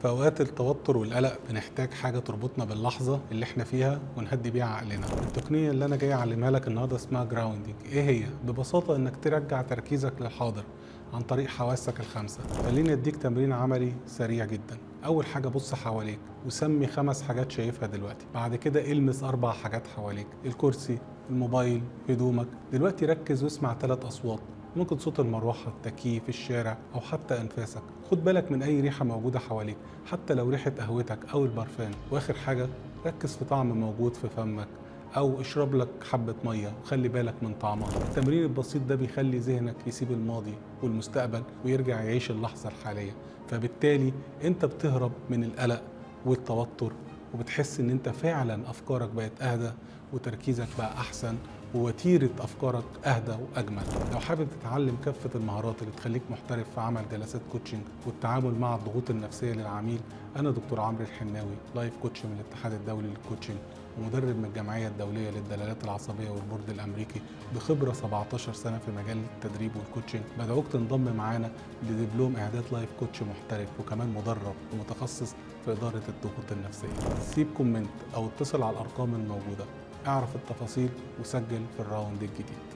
في أوقات التوتر والقلق بنحتاج حاجة تربطنا باللحظة اللي احنا فيها ونهدي بيها عقلنا. التقنية اللي أنا جاي أعلمها لك النهاردة اسمها جراوندنج. إيه هي؟ ببساطة إنك ترجع تركيزك للحاضر عن طريق حواسك الخمسة. خليني أديك تمرين عملي سريع جدا. أول حاجة بص حواليك وسمي 5 حاجات شايفها دلوقتي. بعد كده المس 4 حاجات حواليك: الكرسي، الموبايل، هدومك. دلوقتي ركز واسمع 3 أصوات، ممكن صوت المروحة، التكييف، الشارع، أو حتى أنفاسك. خد بالك من أي ريحة موجودة حواليك، حتى لو ريحة قهوتك أو البرفان. وآخر حاجة ركز في طعم موجود في فمك، أو اشرب لك حبة مية وخلي بالك من طعمها. التمرين البسيط ده بيخلي ذهنك يسيب الماضي والمستقبل ويرجع يعيش اللحظة الحالية، فبالتالي أنت بتهرب من القلق والتوتر، وبتحس ان انت فعلا افكارك بقت اهدى وتركيزك بقى احسن ووتيرة افكارك اهدى واجمل. لو حابب تتعلم كافة المهارات اللي تخليك محترف في عمل جلسات كوتشنج والتعامل مع الضغوط النفسية للعميل، انا دكتور عمرو الحناوي، لايف كوتش من الاتحاد الدولي للكوتشنج ومدرب من الجمعية الدولية للدلالات العصبية والبورد الأمريكي، بخبرة 17 سنة في مجال التدريب والكوتشنج. بدعوك تنضم معانا لدبلوم إعداد لايف كوتش محترف وكمان مدرب ومتخصص في إدارة الضغوط النفسية. سيب كومنت أو اتصل على الأرقام الموجودة، اعرف التفاصيل وسجل في الراوند الجديد.